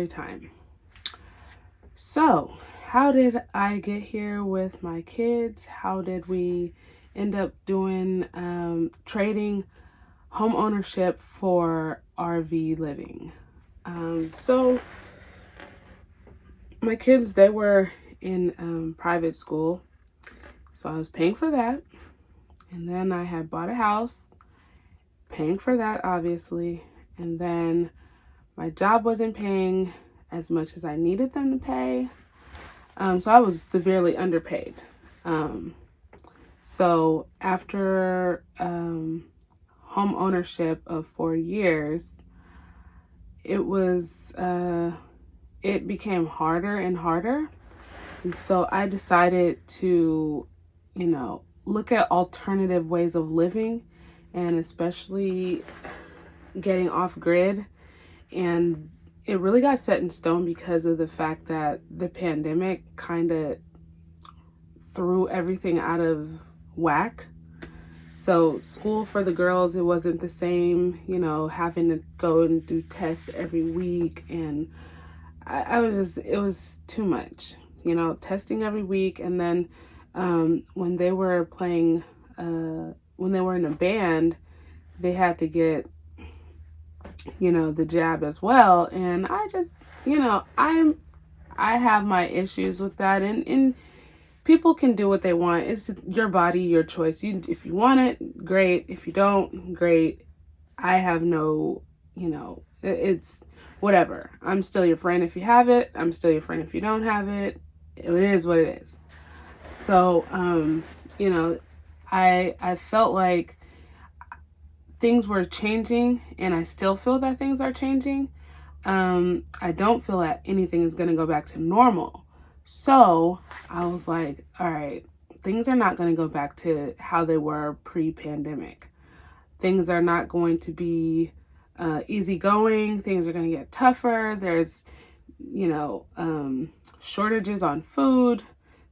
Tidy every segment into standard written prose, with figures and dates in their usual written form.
story time. So, how did I get here with my kids? How did we end up doing trading home ownership for RV living? So, my kids, they were in private school, so I was paying for that. And then I had bought a house, paying for that, obviously. And then my job wasn't paying as much as I needed them to pay. So I was severely underpaid. So after home ownership of 4 years, it became harder and harder. And so I decided to, look at alternative ways of living, and especially getting off grid. And it really got set in stone because of the fact that the pandemic kind of threw everything out of whack. So school for the girls, it wasn't the same, having to go and do tests every week. And it was too much, testing every week. And then when they were playing, when they were in a band, they had to get, the jab as well. And I just, I have my issues with that. And people can do what they want. It's your body, your choice. If you want it, great. If you don't, great. I have no, it's whatever. I'm still your friend if you have it. I'm still your friend if you don't have it. It is what it is. So, I felt like things were changing, and I still feel that things are changing. I don't feel that anything is going to go back to normal. So I was like, all right, things are not going to go back to how they were pre-pandemic. Things are not going to be easygoing. Things are going to get tougher. There's, shortages on food.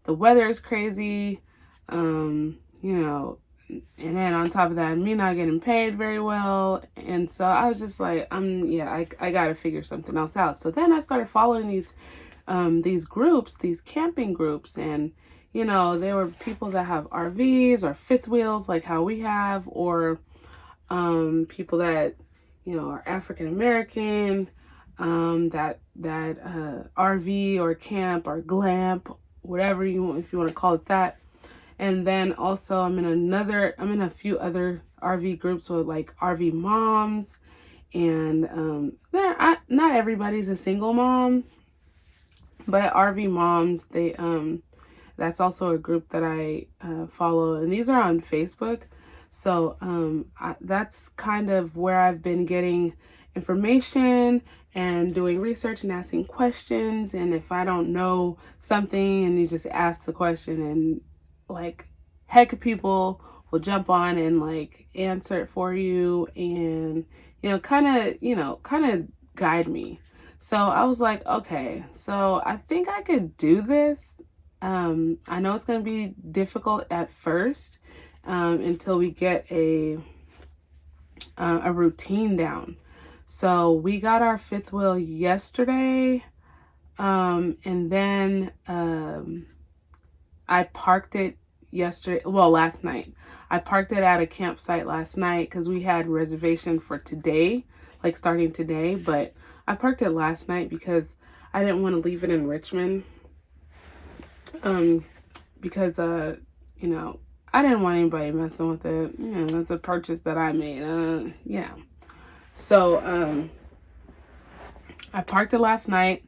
The weather is crazy. And then on top of that, me not getting paid very well. And so I was just like, I got to figure something else out. So then I started following these groups, these camping groups. And, there were people that have RVs or fifth wheels like how we have, or people that, are African American, that RV or camp or glamp, whatever if you want to call it that. And then also I'm in a few other RV groups with like RV moms, and not everybody's a single mom, but RV moms, they that's also a group that I follow, and these are on Facebook. So that's kind of where I've been getting information and doing research and asking questions. And if I don't know something, and you just ask the question, and like heck of people will jump on and like answer it for you, and kind of guide me. So I was like, okay, so I think I could do this. I know it's going to be difficult at first, until we get a routine down. So we got our fifth wheel yesterday, and then I parked it last night. I parked it at a campsite last night because we had reservation for today, like starting today. But I parked it last night because I didn't want to leave it in Richmond. Because I didn't want anybody messing with it. It's a purchase that I made. So I parked it last night.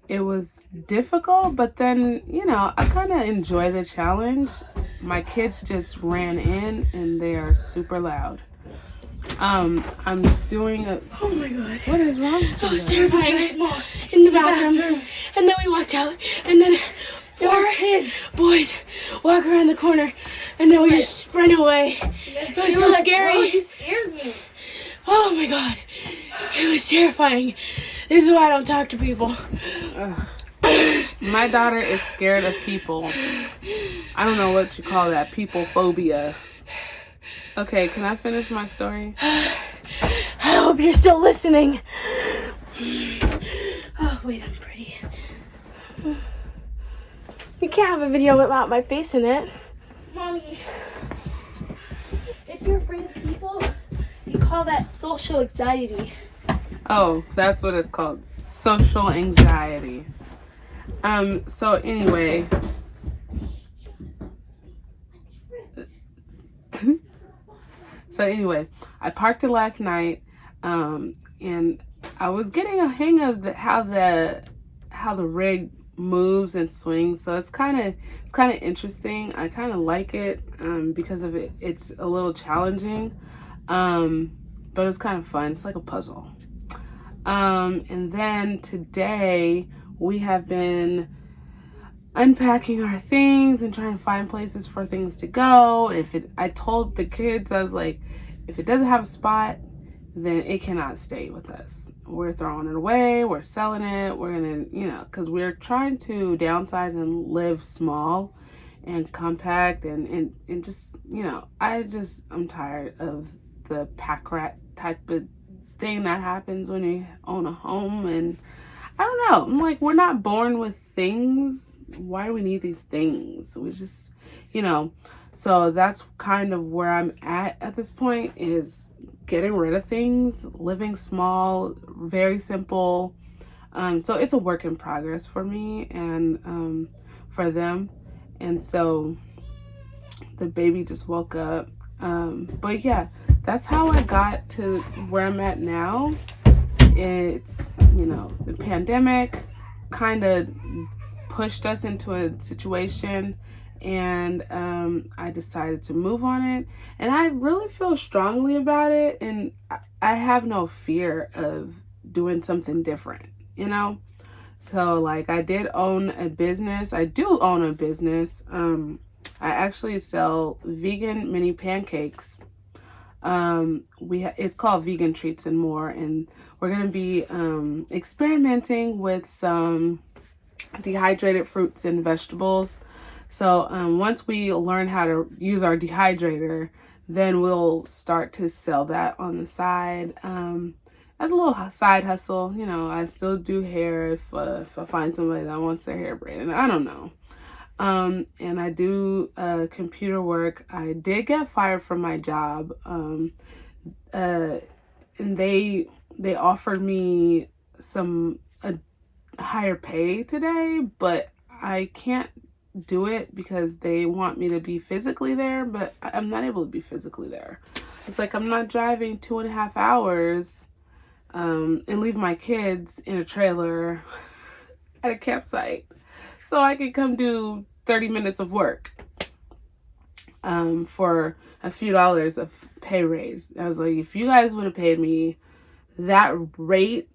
It was difficult, but then, I kind of enjoy the challenge. My kids just ran in, and they are super loud. I'm doing a... Oh my God. What is wrong? It was terrifying. In the bathroom. And then we walked out, and then 4 kids, boys, walk around the corner, and then we just ran away. It was so scary. Bro, you scared me. Oh my God. It was terrifying. This is why I don't talk to people. My daughter is scared of people. I don't know what you call that. People phobia. Okay, can I finish my story? I hope you're still listening. Oh. wait, I'm pretty. You can't have a video without my face in it. Mommy, if you're afraid of people, you call that social anxiety. Oh, that's what it's called. Social anxiety. So anyway. I parked it last night, and I was getting a hang of how the rig moves and swings. So it's kind of interesting. I kind of like it because of it. It's a little challenging, but it's kind of fun. It's like a puzzle. And then today we have been unpacking our things and trying to find places for things to go. I told the kids, I was like, if it doesn't have a spot, then it cannot stay with us. We're throwing it away, we're selling it, we're gonna, because we're trying to downsize and live small and compact and just, I'm tired of the pack rat type of thing that happens when you own a home. And I don't know, I'm like, we're not born with things. Why do we need these things? We just, so that's kind of where I'm at this point, is getting rid of things, living small, very simple. So it's a work in progress for me and for them. And so the baby just woke up. But yeah, that's how I got to where I'm at now. It's, the pandemic kind of pushed us into a situation, and I decided to move on it, and I really feel strongly about it, and I have no fear of doing something different, so like I did own a business. I do own a business. I actually sell vegan mini pancakes. It's called Vegan Treats and More, and we're gonna be experimenting with some dehydrated fruits and vegetables. So once we learn how to use our dehydrator, then we'll start to sell that on the side as a little side hustle. I still do hair if I find somebody that wants their hair braided. I don't know. And I do computer work. I did get fired from my job, and they offered me a higher pay today, but I can't do it because they want me to be physically there, but I'm not able to be physically there. It's like I'm not driving 2.5 hours and leave my kids in a trailer at a campsite so I can come do 30 minutes of work for a few dollars of pay raise. I was like, if you guys would have paid me that rate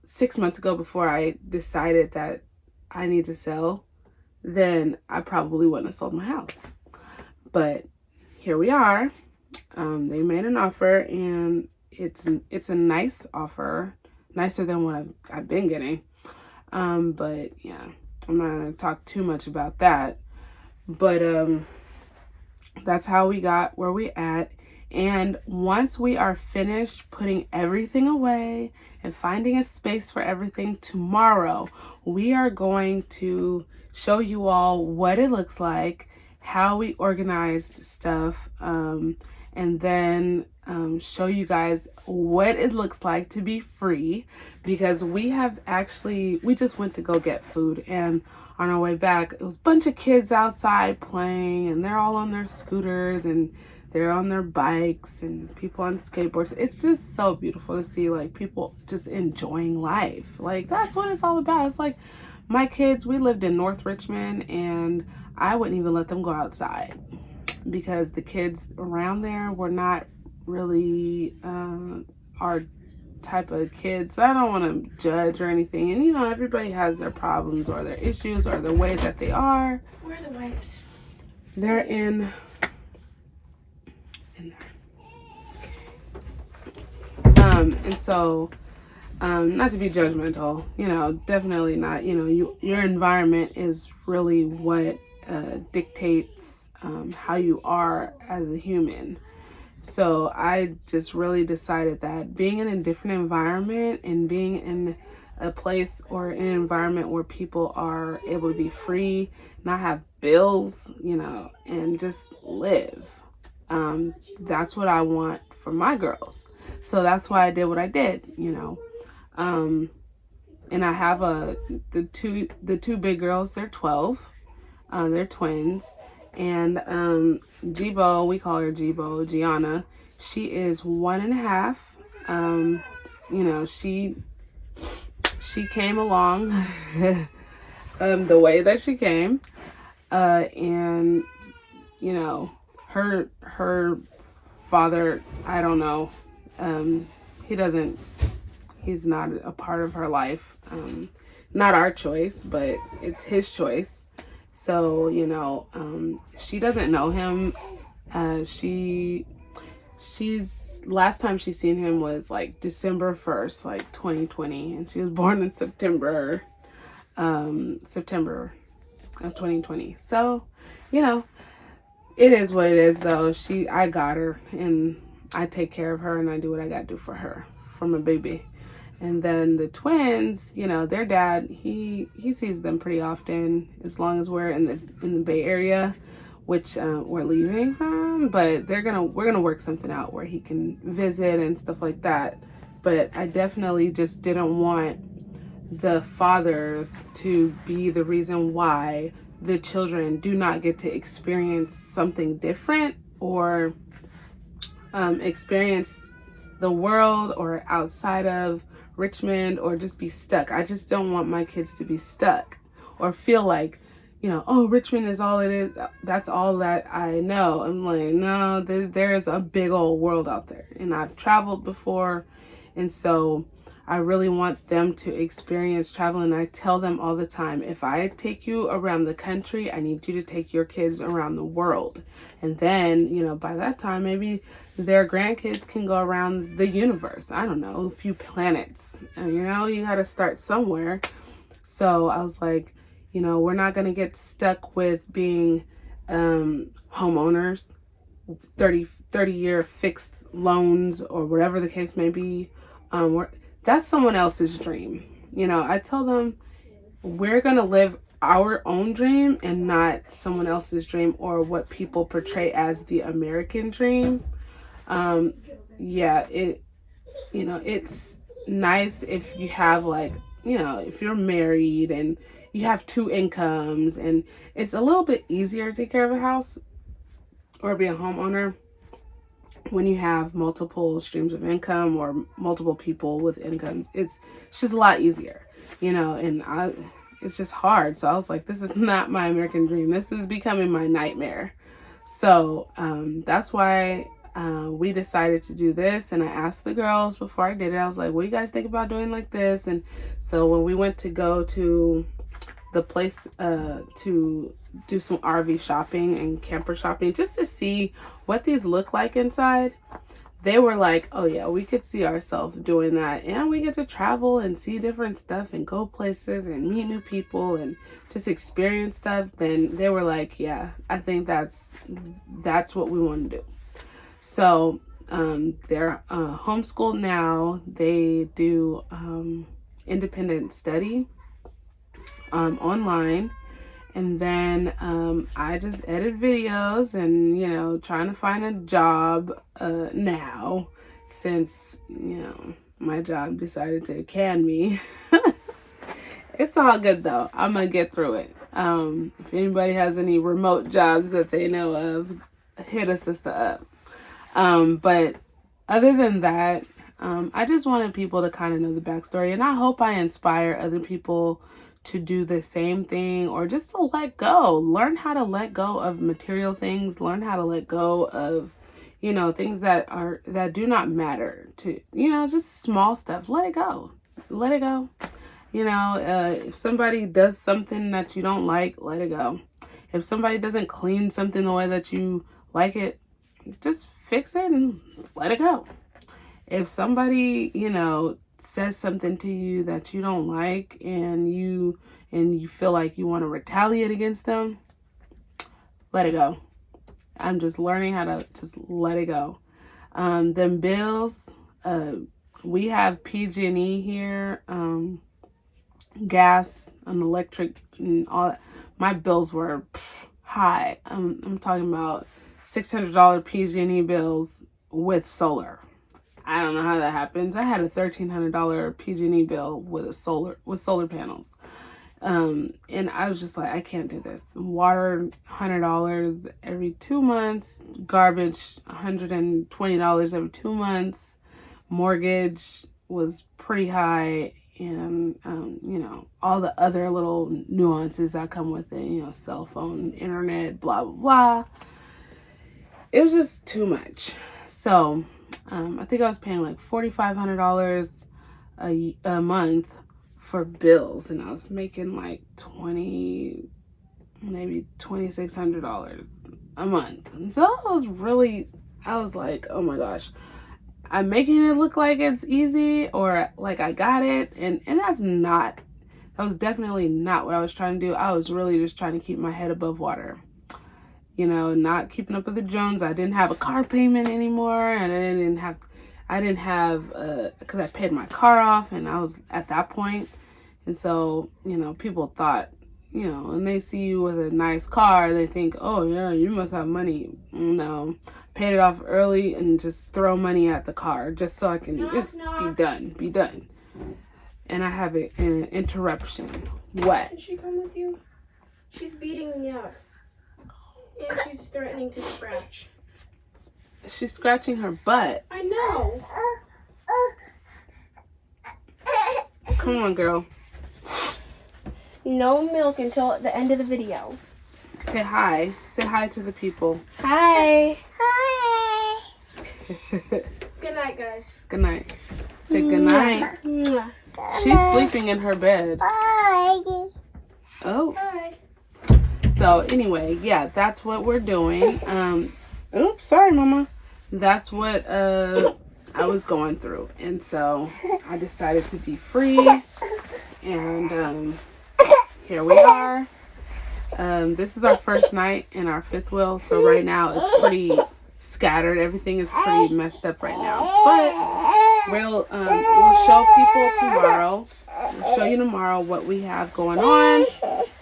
6 months ago before I decided that I need to sell, then I probably wouldn't have sold my house. But here we are. They made an offer, and it's a nice offer, nicer than what I've been getting. But yeah, I'm not gonna talk too much about that. But that's how we got where we at. And once we are finished putting everything away and finding a space for everything tomorrow, we are going to show you all what it looks like, how we organized stuff, and then show you guys what it looks like to be free, because we just went to go get food, and on our way back, it was a bunch of kids outside playing, and they're all on their scooters, and they're on their bikes, and people on skateboards. It's just so beautiful to see, like, people just enjoying life. Like, that's what it's all about. It's like, my kids, we lived in North Richmond, and I wouldn't even let them go outside because the kids around there were not really our type of kids. I don't want to judge or anything, and everybody has their problems or their issues or the way that they are. Where are the wipes? They're in there. And so not to be judgmental, definitely not. Your environment is really what dictates how you are as a human. So I just really decided that being in a different environment and being in a place or an environment where people are able to be free, not have bills, you know, and just live. That's what I want for my girls. So that's why I did what I did, you know. And I have the two big girls. They're 12. They're twins, and Jibo, we call her Jibo, Gianna. She is 1.5. You know, she came along the way that she came, and you know, her father, I don't know, he's not a part of her life. Not our choice, but it's his choice. So, you know, she doesn't know him. She's last time she seen him was like December 1st, like 2020, and she was born in September of 2020. So, you know, it is what it is though. I got her, and I take care of her, and I do what I gotta do for her from a baby. And then the twins, you know, their dad, he sees them pretty often, as long as we're in the Bay Area, which we're leaving from. But we're gonna work something out where he can visit and stuff like that. But I definitely just didn't want the fathers to be the reason why the children do not get to experience something different, or experience the world or outside of Richmond, or just be stuck. I just don't want my kids to be stuck or feel like, you know, oh, Richmond is all it is. That's all that I know. I'm like, no, there is a big old world out there, and I've traveled before, and so I really want them to experience traveling. I tell them all the time, if I take you around the country, I need you to take your kids around the world. And then, you know, by that time, maybe their grandkids can go around the universe. I don't know, a few planets. And, you know, you got to start somewhere. So I was like, you know, we're not going to get stuck with being homeowners, 30-year fixed loans, or whatever the case may be. That's someone else's dream. You know, I tell them we're going to live our own dream and not someone else's dream, or what people portray as the American dream. Yeah, you know, it's nice if you have, like, you know, if you're married and you have 2 incomes, and it's a little bit easier to take care of a house or be a homeowner when you have multiple streams of income or multiple people with incomes. It's just a lot easier, you know, and it's just hard. So I was like, this is not my American dream. This is becoming my nightmare. So that's why we decided to do this. And I asked the girls before I did it, I was like, what do you guys think about doing like this? And so when we went to go to the place to do some RV shopping and camper shopping, just to see what these look like inside, they were like, oh yeah, we could see ourselves doing that, and we get to travel and see different stuff and go places and meet new people and just experience stuff. Then they were like, yeah, I think that's what we want to do. So they're homeschooled now. They do independent study online. And then I just edit videos and, you know, trying to find a job now, since, you know, my job decided to can me. It's all good though. I'm gonna get through it. If anybody has any remote jobs that they know of, hit a sister up. But other than that, I just wanted people to kind of know the backstory, and I hope I inspire other people to do the same thing, or just to let go, learn how to let go of material things, learn how to let go of, you know, things that do not matter to, you know, just small stuff. Let it go. You know, if somebody does something that you don't like, let it go. If somebody doesn't clean something the way that you like it, just fix it and let it go. If somebody, you know, says something to you that you don't like, and you feel like you want to retaliate against them, let it go. I'm just learning how to just let it go. Them bills, we have PG&E here. gas and electric and all that. My bills were high. I'm talking about $600 PG&E bills with solar. I don't know how that happens. I had a $1,300 PG&E bill with solar panels. And I was just like, I can't do this. Water, $100 every 2 months. Garbage, $120 every 2 months. Mortgage was pretty high. And, you know, all the other little nuances that come with it, you know, cell phone, internet, blah, blah, blah. It was just too much. So, I think I was paying like $4,500 a month for bills, and I was making like maybe $2,600 a month. And so I was like, oh my gosh, I'm making it look like it's easy or like I got it. And that was definitely not what I was trying to do. I was really just trying to keep my head above water. You know, not keeping up with the Jones. I didn't have a car payment anymore, and I didn't have because I paid my car off, and I was at that point. And so, you know, people thought, you know, when they see you with a nice car, they think, oh yeah, you must have money. No, paid it off early and just throw money at the car just so I can be done. And I have an interruption. What? Can she come with you? She's beating me up. And she's threatening to scratch. She's scratching her butt. I know. Come on, girl. No milk until the end of the video. Say hi. Say hi to the people. Hi. Hi. Good night, guys. Good night. Say good night. She's sleeping in her bed. Bye. Oh. Bye. So anyway, yeah, that's what we're doing. Oops, sorry, Mama. That's what I was going through, and so I decided to be free, and here we are. This is our first night in our fifth wheel, so right now it's pretty scattered. Everything is pretty messed up right now, but we'll show people tomorrow. We'll show you tomorrow what we have going on.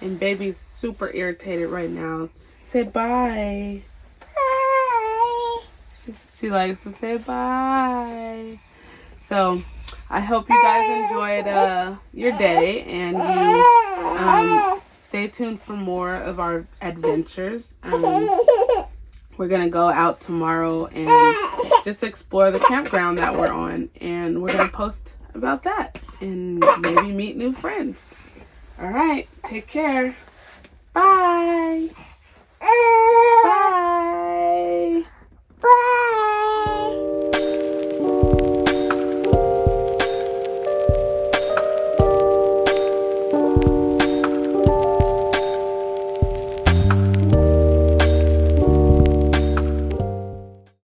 And baby's super irritated right now. Say bye. Bye. She likes to say bye. So I hope you guys enjoyed your day, and you stay tuned for more of our adventures. We're gonna go out tomorrow and just explore the campground that we're on, and we're gonna post about that and maybe meet new friends. All right, take care. Bye.